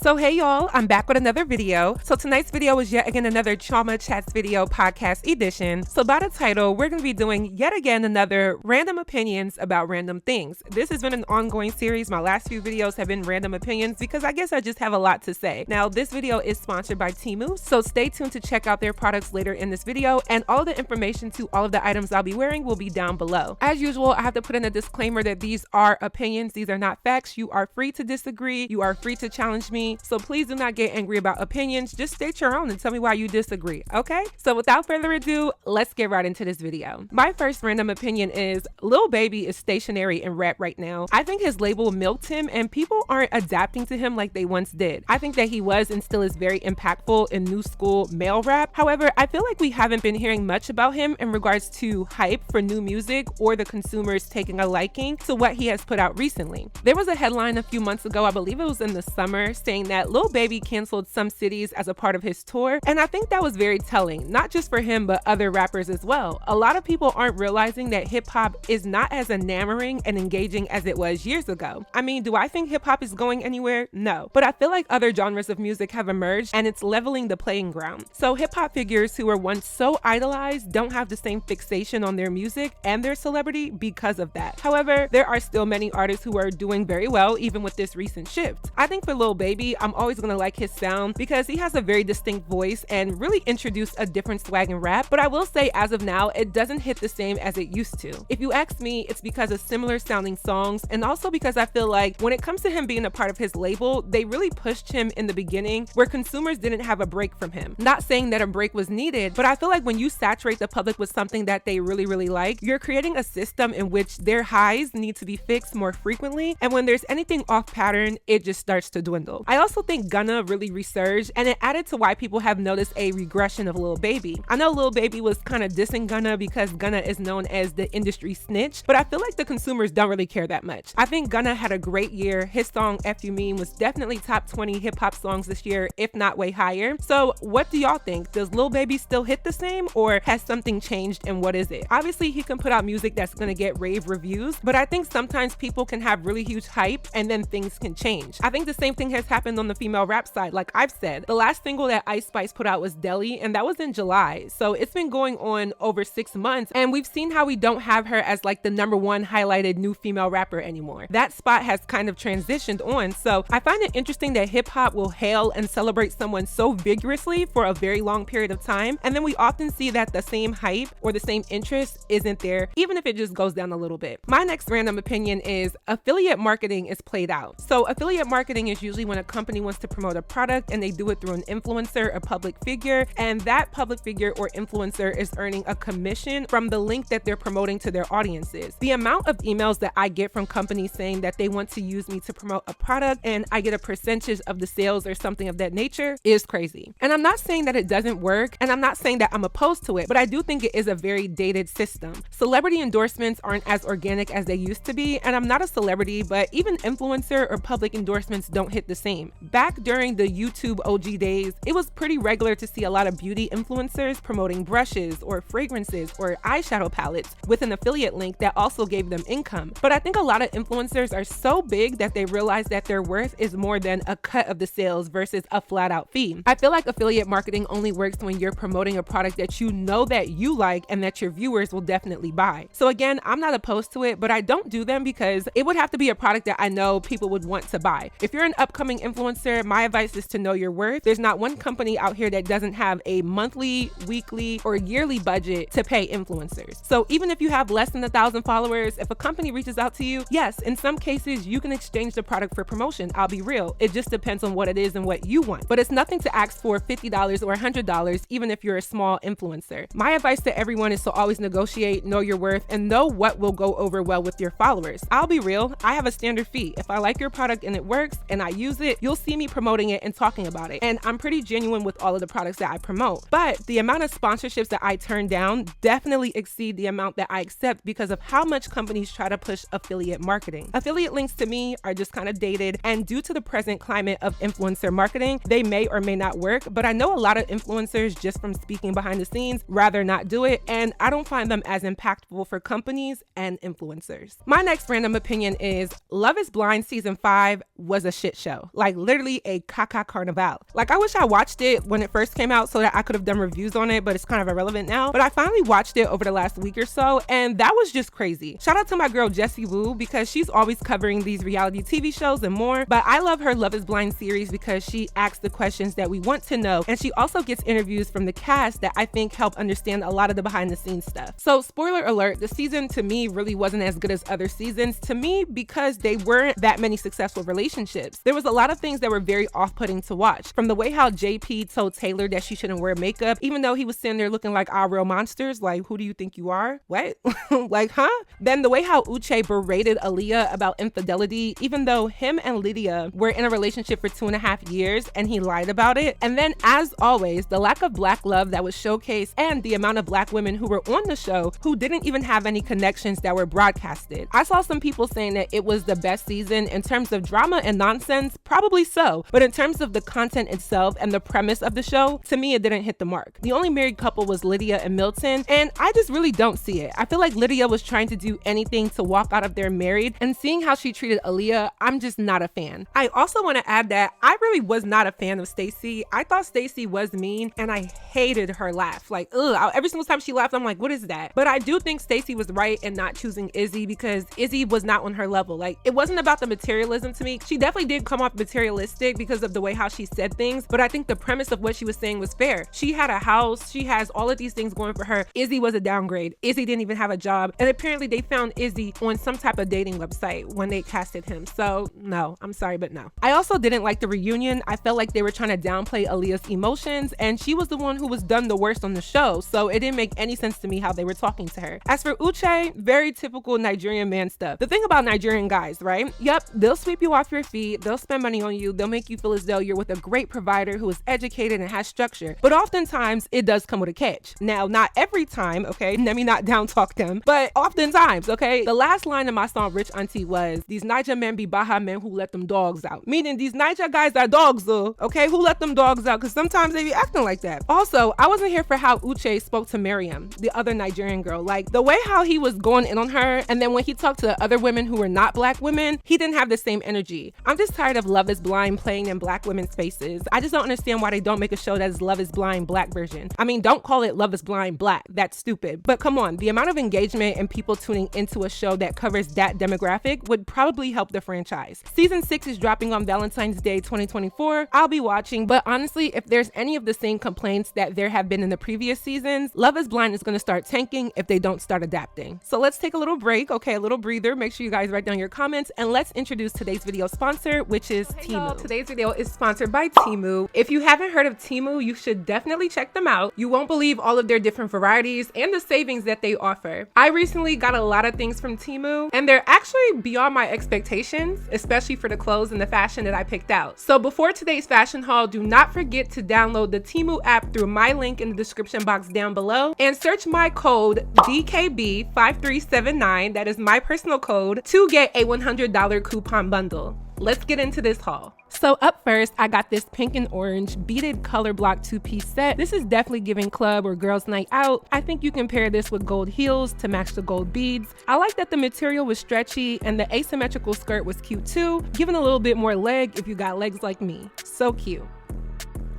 So hey y'all, I'm back with another video. So tonight's video is yet again another Chioma Chats video podcast edition. So by the title, we're going to be doing yet again another random opinions about random things. This has been an ongoing series. My last few videos have been random opinions because I guess I just have a lot to say. Now this video is sponsored by Temu, so stay tuned to check out their products later in this video, and all the information to all of the items I'll be wearing will be down below. As usual, I have to put in a disclaimer that these are opinions, these are not facts. You are free to disagree, you are free to challenge me. So please do not get angry about opinions. Just state your own and tell me why you disagree, okay? So without further ado, let's get right into this video. My first random opinion is Lil Baby is stationary in rap right now. I think his label milked him and people aren't adapting to him like they once did. I think that he was and still is very impactful in new school male rap. However, I feel like we haven't been hearing much about him in regards to hype for new music or the consumers taking a liking to what he has put out recently. There was a headline a few months ago, I believe it was in the summer, saying that Lil Baby canceled some cities as a part of his tour, and I think that was very telling, not just for him but other rappers as well. A lot of people aren't realizing that hip-hop is not as enamoring and engaging as it was years ago. I mean, do I think hip-hop is going anywhere? No, but I feel like other genres of music have emerged and it's leveling the playing ground. So hip-hop figures who were once so idolized don't have the same fixation on their music and their celebrity because of that. However, there are still many artists who are doing very well even with this recent shift. I think for Lil Baby, I'm always gonna like his sound because he has a very distinct voice and really introduced a different swag in rap, but I will say as of now, it doesn't hit the same as it used to. If you ask me, it's because of similar sounding songs, and also because I feel like when it comes to him being a part of his label, they really pushed him in the beginning where consumers didn't have a break from him. Not saying that a break was needed, but I feel like when you saturate the public with something that they really like, you're creating a system in which their highs need to be fixed more frequently, and when there's anything off pattern, it just starts to dwindle. I also think Gunna really resurged, and it added to why people have noticed a regression of Lil Baby. I know Lil Baby was kind of dissing Gunna because Gunna is known as the industry snitch, but I feel like the consumers don't really care that much. I think Gunna had a great year. His song F You Mean was definitely top 20 hip-hop songs this year, if not way higher. So what do y'all think? Does Lil Baby still hit the same, or has something changed, and what is it? Obviously he can put out music that's gonna get rave reviews, but I think sometimes people can have really huge hype and then things can change. I think the same thing has happened on the female rap side. Like I've said, the last single that Ice Spice put out was Deli, and that was in July. So it's been going on over 6 months, and we've seen how we don't have her as like the #1 highlighted new female rapper anymore. That spot has kind of transitioned on. So I find it interesting that hip hop will hail and celebrate someone so vigorously for a very long period of time, and then we often see that the same hype or the same interest isn't there, even if it just goes down a little bit. My next random opinion is affiliate marketing is played out. So affiliate marketing is usually when a company wants to promote a product and they do it through an influencer, a public figure, and that public figure or influencer is earning a commission from the link that they're promoting to their audiences. The amount of emails that I get from companies saying that they want to use me to promote a product and I get a percentage of the sales or something of that nature is crazy. And I'm not saying that it doesn't work, and I'm not saying that I'm opposed to it, but I do think it is a very dated system. Celebrity endorsements aren't as organic as they used to be, and I'm not a celebrity, but even influencer or public endorsements don't hit the same. Back during the YouTube OG days, it was pretty regular to see a lot of beauty influencers promoting brushes or fragrances or eyeshadow palettes with an affiliate link that also gave them income. But I think a lot of influencers are so big that they realize that their worth is more than a cut of the sales versus a flat out fee. I feel like affiliate marketing only works when you're promoting a product that you know that you like and that your viewers will definitely buy. So again, I'm not opposed to it, but I don't do them because it would have to be a product that I know people would want to buy. If you're an upcoming influencer, my advice is to know your worth. There's not one company out here that doesn't have a monthly, weekly, or yearly budget to pay influencers. So even if you have less than 1,000 followers, if a company reaches out to you, yes, in some cases you can exchange the product for promotion. I'll be real. It just depends on what it is and what you want. But it's nothing to ask for $50 or $100, even if you're a small influencer. My advice to everyone is to always negotiate, know your worth, and know what will go over well with your followers. I'll be real. I have a standard fee. If I like your product and it works and I use it, you'll see me promoting it and talking about it. And I'm pretty genuine with all of the products that I promote. But the amount of sponsorships that I turn down definitely exceed the amount that I accept because of how much companies try to push affiliate marketing. Affiliate links to me are just kind of dated, and due to the present climate of influencer marketing, they may or may not work, but I know a lot of influencers, just from speaking behind the scenes, rather not do it, and I don't find them as impactful for companies and influencers. My next random opinion is Love is Blind season 5 was a shit show. Like, like literally a caca carnival. Like, I wish I watched it when it first came out so that I could have done reviews on it, but it's kind of irrelevant now. But I finally watched it over the last week or so, and that was just crazy. Shout out to my girl Jessie Woo, because she's always covering these reality TV shows and more, but I love her Love is Blind series because she asks the questions that we want to know, and she also gets interviews from the cast that I think help understand a lot of the behind the scenes stuff. So spoiler alert, the season to me really wasn't as good as other seasons to me because they weren't that many successful relationships. There was a lot of things that were very off-putting to watch, from the way how JP told Taylor that she shouldn't wear makeup, even though he was sitting there looking like our real monsters, like, who do you think you are? What? Like, huh? Then the way how Uche berated Aaliyah about infidelity, even though him and Lydia were in a relationship for 2.5 years and he lied about it. And then, as always, the lack of black love that was showcased and the amount of black women who were on the show who didn't even have any connections that were broadcasted. I saw some people saying that it was the best season in terms of drama and nonsense, probably so, but in terms of the content itself and the premise of the show, to me it didn't hit the mark. The only married couple was Lydia and Milton, and I just really don't see it. I feel like Lydia was trying to do anything to walk out of there married, and seeing how she treated Aaliyah, I'm just not a fan. I also want to add that I really was not a fan of Stacey. I thought Stacey was mean, and I hated her laugh. Like, ugh, every single time she laughed, I'm like, what is that? But I do think Stacey was right in not choosing Izzy because Izzy was not on her level. Like, it wasn't about the materialism to me. She definitely did come off materialistic because of the way how she said things, but I think the premise of what she was saying was fair. She had a house, she has all of these things going for her. Izzy was a downgrade. Izzy didn't even have a job, and apparently they found Izzy on some type of dating website when they casted him. So no, I'm sorry, but no. I also didn't like the reunion. I felt like they were trying to downplay Aaliyah's emotions, and she was the one who was done the worst on the show, so it didn't make any sense to me how they were talking to her. As for Uche, very typical Nigerian man stuff. The thing about Nigerian guys, right? Yep, they'll sweep you off your feet, they'll spend money on you, they'll make you feel as though you're with a great provider who is educated and has structure, but oftentimes it does come with a catch. Now, not every time, okay? Let me not down talk them, but oftentimes, okay? The last line of my song Rich Auntie was, these Niger men be Baja men who let them dogs out. Meaning these Niger guys are dogs though, okay? Who let them dogs out? Because sometimes they be acting like that. Also, I wasn't here for how Uche spoke to Miriam, the other Nigerian girl. Like, the way how he was going in on her, and then when he talked to the other women who were not black women, he didn't have the same energy. I'm just tired of Love is Blind playing in black women's faces. I just don't understand why they don't make a show that is Love is Blind black version. I mean, don't call it Love is Blind black. That's stupid. But come on, the amount of engagement and people tuning into a show that covers that demographic would probably help the franchise. Season 6 is dropping on Valentine's Day 2024. I'll be watching, but honestly, if there's any of the same complaints that there have been in the previous seasons, Love is Blind is going to start tanking if they don't start adapting. So let's take a little break, okay, a little breather. Make sure you guys write down your comments, and let's introduce today's video sponsor, which is Temu. Today's video is sponsored by Temu. If you haven't heard of Temu, you should definitely check them out. You won't believe all of their different varieties and the savings that they offer. I recently got a lot of things from Temu, and they're actually beyond my expectations, especially for the clothes and the fashion that I picked out. So before today's fashion haul, do not forget to download the Temu app through my link in the description box down below and search my code DKB5379, that is my personal code, to get a $100 coupon bundle. Let's get into this haul. So up first, I got this pink and orange beaded color block 2-piece set. This is definitely giving club or girls night out. I think you can pair this with gold heels to match the gold beads. I like that the material was stretchy and the asymmetrical skirt was cute too, giving a little bit more leg if you got legs like me. So cute.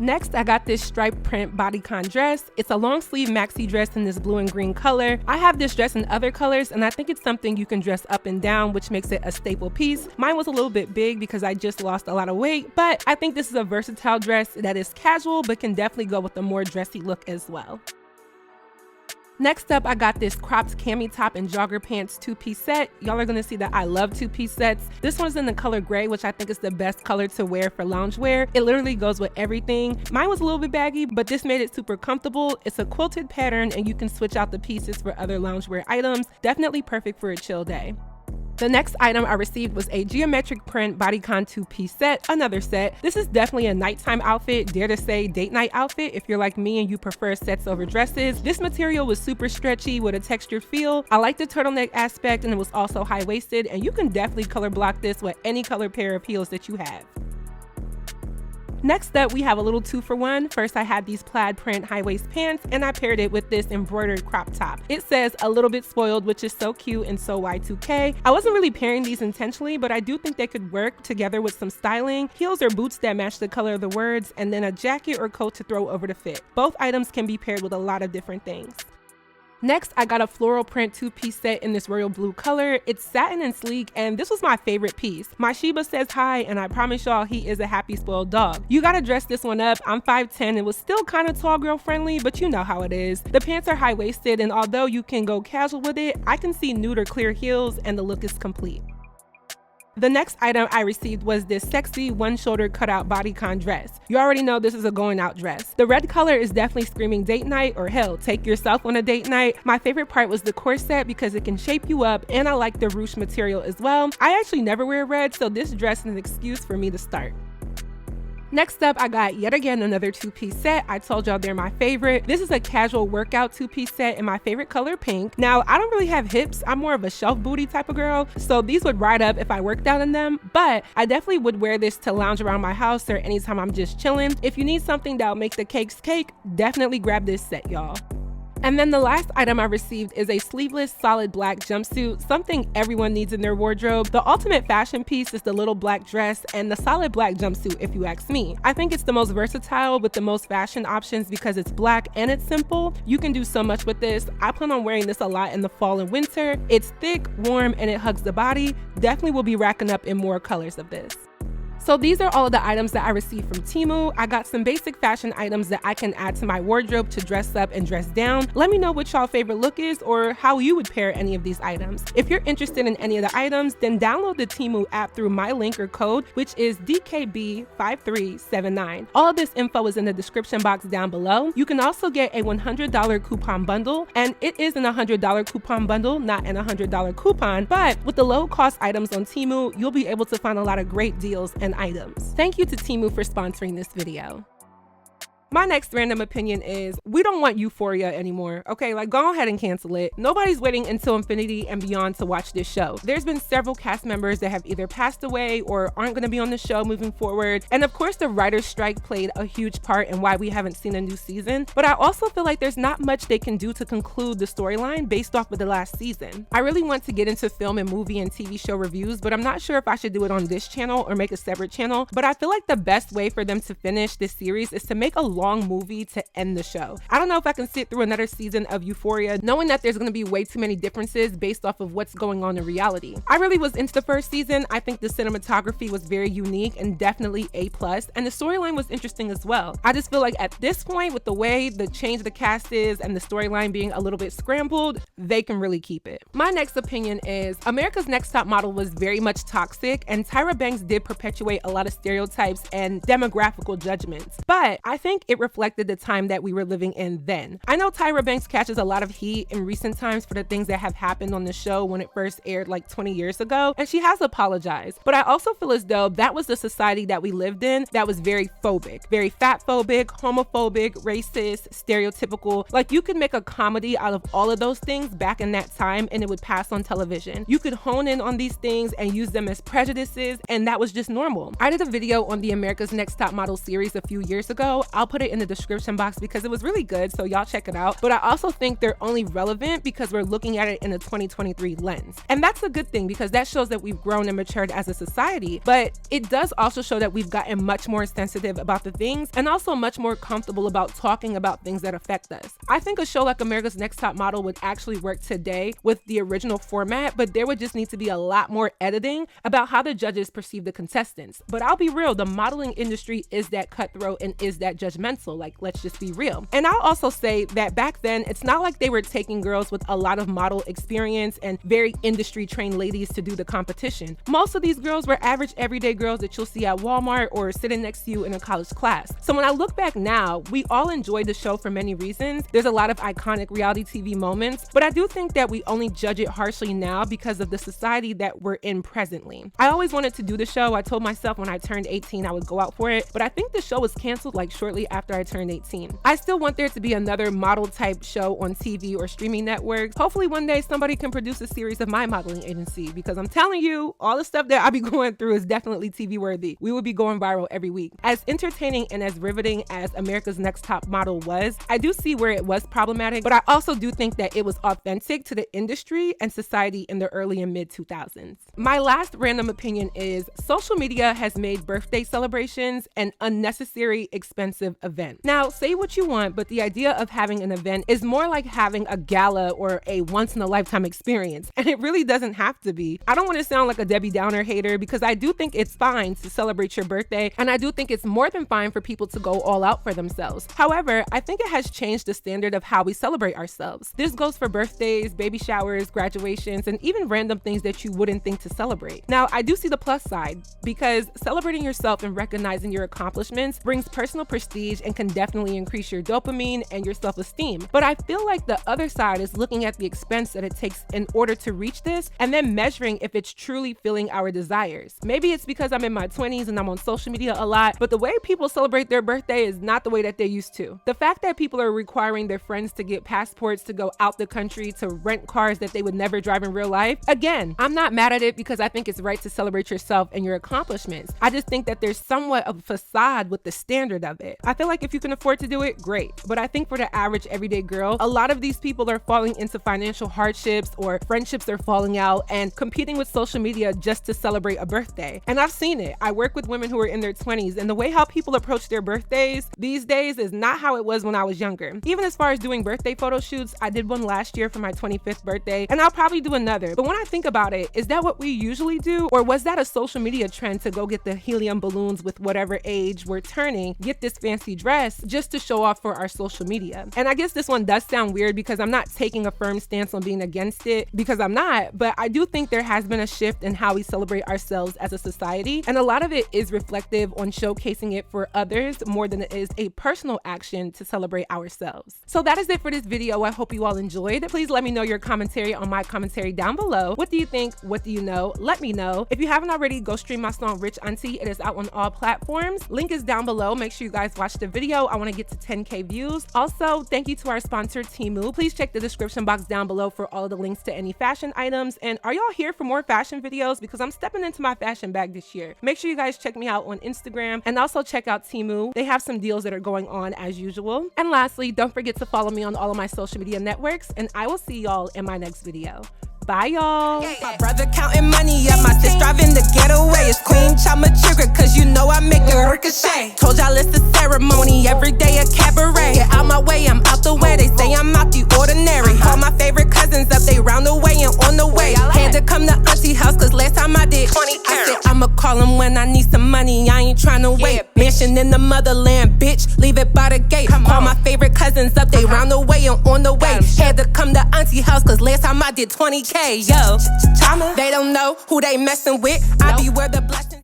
Next, I got this striped print bodycon dress. It's a long sleeve maxi dress in this blue and green color. I have this dress in other colors, and I think it's something you can dress up and down, which makes it a staple piece. Mine was a little bit big because I just lost a lot of weight, but I think this is a versatile dress that is casual, but can definitely go with a more dressy look as well. Next up, I got this cropped cami top and jogger pants 2-piece set. Y'all are gonna see that I love 2-piece sets. This one's in the color gray, which I think is the best color to wear for loungewear. It literally goes with everything. Mine was a little bit baggy, but this made it super comfortable. It's a quilted pattern and you can switch out the pieces for other loungewear items. Definitely perfect for a chill day. The next item I received was a geometric print bodycon 2-piece set, another set. This is definitely a nighttime outfit, dare to say date night outfit if you're like me and you prefer sets over dresses. This material was super stretchy with a textured feel. I like the turtleneck aspect, and it was also high-waisted, and you can definitely color block this with any color pair of heels that you have. Next up, we have a little 2-for-1. First, I had these plaid print high-waist pants, and I paired it with this embroidered crop top. It says a little bit spoiled, which is so cute and so Y2K. I wasn't really pairing these intentionally, but I do think they could work together with some styling, heels or boots that match the color of the words, and then a jacket or coat to throw over the fit. Both items can be paired with a lot of different things. Next, I got a floral print 2-piece set in this royal blue color. It's satin and sleek, and this was my favorite piece. My Sheba says hi, and I promise y'all he is a happy spoiled dog. You gotta dress this one up. I'm 5'10", it was still kind of tall girl friendly, but you know how it is. The pants are high-waisted, and although you can go casual with it, I can see nude or clear heels, and the look is complete. The next item I received was this sexy one-shoulder cutout bodycon dress. You already know this is a going out dress. The red color is definitely screaming date night, or hell, take yourself on a date night. My favorite part was the corset because it can shape you up, and I like the ruched material as well. I actually never wear red, so this dress is an excuse for me to start. Next up, I got yet again another 2-piece set. I told y'all they're my favorite. This is a casual workout 2-piece set in my favorite color, pink. Now, I don't really have hips. I'm more of a shelf booty type of girl, so these would ride up if I worked out in them, but I definitely would wear this to lounge around my house or anytime I'm just chilling. If you need something that'll make the cakes cake, definitely grab this set, y'all. And then the last item I received is a sleeveless solid black jumpsuit, something everyone needs in their wardrobe. The ultimate fashion piece is the little black dress and the solid black jumpsuit, if you ask me. I think it's the most versatile with the most fashion options because it's black and it's simple. You can do so much with this. I plan on wearing this a lot in the fall and winter. It's thick, warm, and it hugs the body. Definitely will be racking up in more colors of this. So these are all of the items that I received from Temu. I got some basic fashion items that I can add to my wardrobe to dress up and dress down. Let me know what y'all favorite look is or how you would pair any of these items. If you're interested in any of the items, then download the Temu app through my link or code, which is DKB5379. All of this info is in the description box down below. You can also get a $100 coupon bundle, and it is an $100 coupon bundle, not an $100 coupon, but with the low cost items on Temu, you'll be able to find a lot of great deals and items. Thank you to Temu for sponsoring this video. My next random opinion is we don't want Euphoria anymore, okay? Like, go ahead and cancel it. Nobody's waiting until infinity and beyond to watch this show. There's been several cast members that have either passed away or aren't going to be on the show moving forward. And of course, the writer's strike played a huge part in why we haven't seen a new season. But I also feel like there's not much they can do to conclude the storyline based off of the last season. I really want to get into film and movie and TV show reviews, but I'm not sure if I should do it on this channel or make a separate channel. But I feel like the best way for them to finish this series is to make a long movie to end the show. I don't know if I can sit through another season of Euphoria knowing that there's going to be way too many differences based off of what's going on in reality. I really was into the first season. I think the cinematography was very unique and definitely A+, and the storyline was interesting as well. I just feel like at this point, with the way the change of the cast is and the storyline being a little bit scrambled, they can really keep it. My next opinion is America's Next Top Model was very much toxic, and Tyra Banks did perpetuate a lot of stereotypes and demographical judgments, but I think it reflected the time that we were living in then. I know Tyra Banks catches a lot of heat in recent times for the things that have happened on the show when it first aired like 20 years ago, and she has apologized, but I also feel as though that was the society that we lived in that was very phobic, very fat phobic, homophobic, racist, stereotypical. Like, you could make a comedy out of all of those things back in that time and it would pass on television. You could hone in on these things and use them as prejudices, and that was just normal. I did a video on the America's Next Top Model series a few years ago. I'll put it in the description box because it was really good, so y'all check it out. But I also think they're only relevant because we're looking at it in a 2023 lens. And that's a good thing because that shows that we've grown and matured as a society, but it does also show that we've gotten much more sensitive about the things and also much more comfortable about talking about things that affect us. I think a show like America's Next Top Model would actually work today with the original format, but there would just need to be a lot more editing about how the judges perceive the contestants. But I'll be real, the modeling industry is that cutthroat and is that judgmental. Like, let's just be real. And I'll also say that back then, it's not like they were taking girls with a lot of model experience and very industry trained ladies to do the competition. Most of these girls were average everyday girls that you'll see at Walmart or sitting next to you in a college class. So when I look back now, we all enjoyed the show for many reasons. There's a lot of iconic reality TV moments, but I do think that we only judge it harshly now because of the society that we're in presently. I always wanted to do the show. I told myself when I turned 18 I would go out for it, but I think the show was canceled like shortly after I turned 18. I still want there to be another model type show on TV or streaming networks. Hopefully one day somebody can produce a series of my modeling agency, because I'm telling you, all the stuff that I be going through is definitely TV worthy. We would be going viral every week. As entertaining and as riveting as America's Next Top Model was, I do see where it was problematic, but I also do think that it was authentic to the industry and society in the early and mid 2000s. My last random opinion is social media has made birthday celebrations an unnecessary, expensive event. Now, say what you want, but the idea of having an event is more like having a gala or a once-in-a-lifetime experience, and it really doesn't have to be. I don't want to sound like a Debbie Downer hater, because I do think it's fine to celebrate your birthday, and I do think it's more than fine for people to go all out for themselves. However, I think it has changed the standard of how we celebrate ourselves. This goes for birthdays, baby showers, graduations, and even random things that you wouldn't think to celebrate. Now, I do see the plus side, because celebrating yourself and recognizing your accomplishments brings personal prestige and can definitely increase your dopamine and your self-esteem. But I feel like the other side is looking at the expense that it takes in order to reach this, and then measuring if it's truly filling our desires. Maybe it's because I'm in my 20s and I'm on social media a lot, but the way people celebrate their birthday is not the way that they used to. The fact that people are requiring their friends to get passports to go out the country, to rent cars that they would never drive in real life, again, I'm not mad at it, because I think it's right to celebrate yourself and your accomplishments. I just think that there's somewhat of a facade with the standard of it. I feel like if you can afford to do it, great. But I think for the average everyday girl, a lot of these people are falling into financial hardships, or friendships are falling out, and competing with social media just to celebrate a birthday. And I've seen it. I work with women who are in their 20s, and the way how people approach their birthdays these days is not how it was when I was younger. Even as far as doing birthday photo shoots, I did one last year for my 25th birthday, and I'll probably do another. But when I think about it, is that what we usually do? Or was that a social media trend to go get the helium balloons with whatever age we're turning, get this fancy dress just to show off for our social media? And I guess this one does sound weird, because I'm not taking a firm stance on being against it, because I'm not, but I do think there has been a shift in how we celebrate ourselves as a society, and a lot of it is reflective on showcasing it for others more than it is a personal action to celebrate ourselves. So that is it for this video. I hope you all enjoyed. Please let me know your commentary on my commentary down below. What do you think? What do you know? Let me know. If you haven't already, go stream my song Rich Auntie. It is out on all platforms. Link is down below. Make sure you guys watch the video. I want to get to 10K views. Also, thank you to our sponsor Temu. Please check the description box down below for all of the links to any fashion items. And are y'all here for more fashion videos? Because I'm stepping into my fashion bag this year. Make sure you guys check me out on Instagram, and also check out Temu. They have some deals that are going on as usual. And lastly, don't forget to follow me on all of my social media networks, and I will see y'all in my next video. Bye, y'all. My brother counting money up, my sis driving the getaway. It's Queen Chioma trigger, cause you know I make it ricochet. Told y'all it's a ceremony, every day a cabaret. Get out my way, I'm out the way. They say I'm out the ordinary. All my favorite cousins up, they round the way and on the way. Had to come to auntie house, cause last time I did 20 I said I'ma call him when I need some money, I ain't tryna wait. Mansion in the motherland, bitch, leave it by the gate. All my favorite cousins up, they round the way and on the way. Had to come to auntie house, cause last time I did 20K. Yo, Chioma, they don't know who they messing with. I be where the blessings